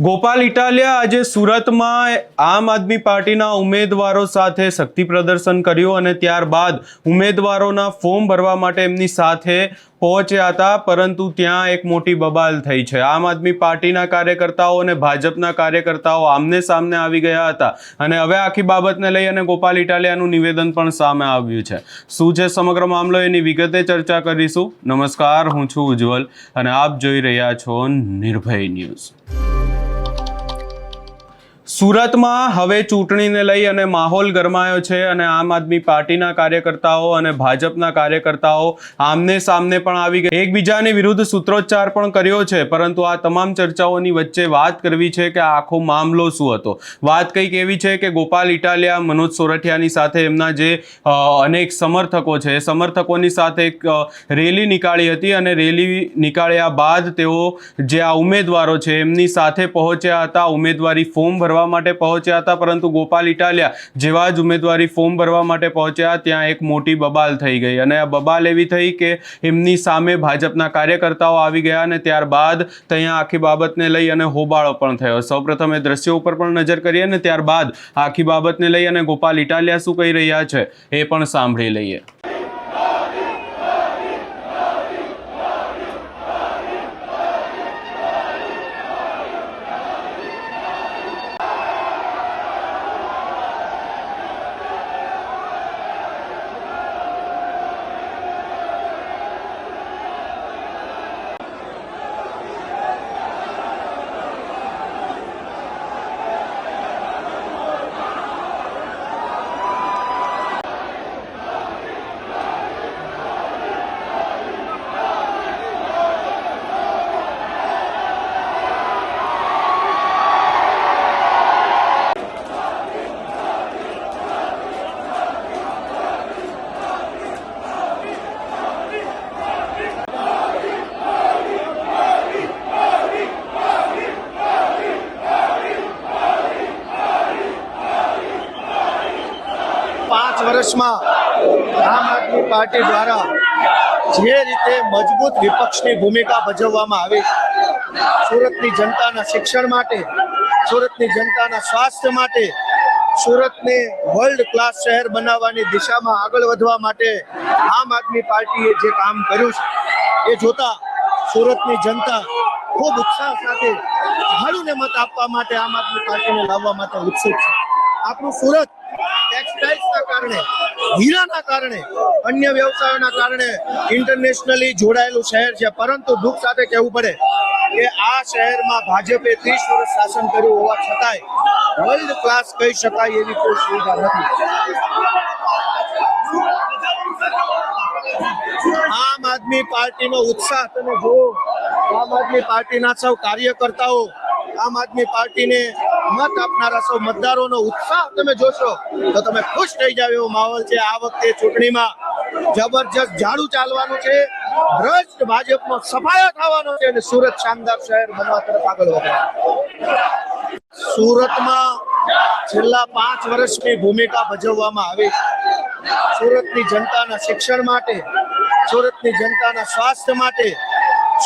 ગોપાલ ઇટાલિયા આજે સુરતમાં આમ આદમી પાર્ટીના ઉમેદવારો સાથે શક્તિ પ્રદર્શન કર્યું અને ત્યારબાદ ઉમેદવારોના ફોર્મ ભરવા માટે એમની સાથે પહોંચ્યા હતા, પરંતુ ત્યાં એક મોટી બબાલ થઈ છે। આમ આદમી પાર્ટીના કાર્યકર્તાઓ અને ભાજપના કાર્યકર્તાઓ આમને સામને આવી ગયા હતા અને હવે આખી બાબતને લઈ અને ગોપાલ ઇટાલિયાનું નિવેદન પણ સામે આવ્યું છે। શું છે સમગ્ર મામલો એની વિગતે ચર્ચા કરીશું। નમસ્કાર, હું છું ઉજ્જવલ અને આપ જોઈ રહ્યા છો નિર્ભય ન્યૂઝ। સુરતમાં હવે ચૂંટણીને લઈ અને માહોલ ગરમાયો છે અને આમ આદમી પાર્ટીના કાર્યકર્તાઓ અને ભાજપના કાર્યકર્તાઓ આમને સામને પણ આવી ગયા, એકબીજાની વિરુદ્ધ સૂત્રોચ્ચાર પણ કર્યો છે। પરંતુ આ તમામ ચર્ચાઓની વચ્ચે વાત કરવી છે કે આખો મામલો શું હતો। વાત કંઈક એવી છે કે ગોપાલ ઇટાલિયા મનોજ સોરઠિયાની સાથે એમના જે અનેક સમર્થકો છે એ સમર્થકોની સાથે એક રેલી નીકાળી હતી અને રેલી નીકાળ્યા બાદ તેઓ જે આ ઉમેદવારો છે એમની સાથે પહોંચ્યા હતા, ઉમેદવારી ફોર્મ ભરવા માટે પહોંચ્યા હતા। પરંતુ ગોપાલ ઇટાલિયા જેવા જ ઉમેદવારી ફોર્મ ભરવા માટે પહોંચ્યા ત્યાં એક મોટી બબાલ થઈ ગઈ અને આ બબાલ એવી થઈ કે એમની સામે ભાજપના કાર્યકર્તાઓ આવી ગયા અને ત્યારબાદ ત્યાં આખી બાબતને લઈ અને હોબાળો પણ થયો। સૌપ્રથમ એ દ્રશ્યો ઉપર પણ નજર કરીએ અને ત્યારબાદ આખી બાબતને લઈ અને ગોપાલ ઇટાલિયા શું કહી રહ્યા છે એ પણ સાંભળી લઈએ। વર્ષમાં આમ આદમી પાર્ટી દ્વારા જે રીતે મજબૂત વિપક્ષની ભૂમિકા ભજવવામાં આવી, સુરતની જનતાના શિક્ષણ માટે, સુરતની જનતાના સ્વાસ્થ્ય માટે, સુરતને વર્લ્ડ ક્લાસ શહેર બનાવવાની દિશામાં આગળ વધવા માટે આમ આદમી પાર્ટીએ જે કામ કર્યું છે એ જોતા સુરતની જનતા ખૂબ ઉત્સાહ સાથે ઝાડુને મત આપવા માટે આમ આદમી પાર્ટીને લાવવા માટે ઉત્સુક છે। આપણું સુરત ટેક્સટાઇલ્સના કારણે, હીરાના કારણે, અન્ય વ્યવસાયોના કારણે ઇન્ટરનેશનલી જોડાયેલું શહેર છે, પરંતુ દુઃખ સાથે કહેવું પડે કે આ શહેરમાં ભાજપે 30 વર્ષ શાસન કર્યું હોવા છતાંય વર્લ્ડ ક્લાસ કહી શકાય એવી કોઈ સુવિધા નથી। આમ આદમી પાર્ટીનો ઉત્સાહ તમે જુઓ, આમ આદમી પાર્ટીના સૌ કાર્યકર્તાઓ, આમ આદમી પાર્ટીને મત આપનારા સૌ મતદારોનો ઉત્સાહ તમે જોશો તો તમે ખુશ થઈ જાવ એવો માહોલ છે। આ વખતે ચૂંટણીમાં જબરજસ્ત ઝાડુ ચાલવાનું છે, ભ્રષ્ટ ભાજપનો સફાયો થવાનો છે અને સુરત શાનદાર શહેર બનવા તરફ આગળ વધે। સુરતમાં છેલ્લા 5 વર્ષની ભૂમિકા ભજવવામાં આવી, સુરતની જનતાના શિક્ષણ માટે, સુરતની જનતાના સ્વાસ્થ્ય માટે,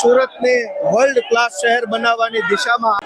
સુરતને વર્લ્ડ ક્લાસ શહેર બનાવવાની દિશામાં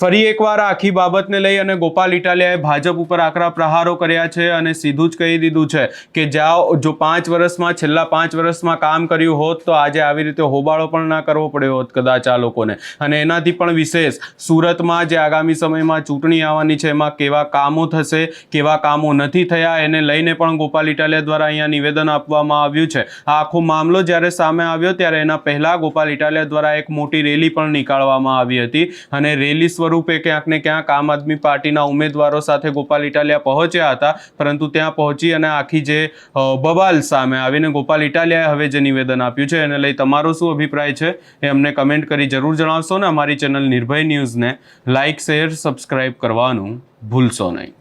ફરી એકવાર આખી બાબતને લઈ અને ગોપાલ ઇટાલિયાએ ભાજપ ઉપર આકરા પ્રહારો કર્યા છે અને સીધું જ કહી દીધું છે કે જો 5 વર્ષમાં, છેલ્લા 5 વર્ષમાં કામ કર્યું હોત તો આજે આવી રીતે હોબાળો પણ ના કરવો પડ્યો હોત કદાચ આ લોકોને। અને એનાથી પણ વિશેષ સુરતમાં જે આગામી સમયમાં ચૂંટણી આવવાની છે એમાં કેવા કામો થશે, કેવા કામો નથી થયા એને લઈને પણ ગોપાલ ઇટાલિયા દ્વારા અહીંયા નિવેદન આપવામાં આવ્યું છે। આ આખો મામલો જ્યારે સામે આવ્યો ત્યારે એના પહેલા ગોપાલ ઇટાલિયા દ્વારા એક મોટી રેલી પણ નીકાળવામાં આવી હતી અને રેલી સ્વરૂપે ક્યાંક ને ક્યાંક આમ આદમી પાર્ટીના ઉમેદવારો સાથે ગોપાલ ઇટાલિયા પહોંચ્યા હતા, પરંતુ ત્યાં પહોંચી અને આખી જે બબાલ સામે આવીને ગોપાલ ઇટાલિયાએ હવે જે નિવેદન આપ્યું છે એને લઈ તમારો શું અભિપ્રાય છે એ અમને કમેન્ટ કરી જરૂર જણાવશો ને અમારી ચેનલ નિર્ભય ન્યૂઝને લાઇક, શેર, સબસ્ક્રાઇબ કરવાનું ભૂલશો નહીં.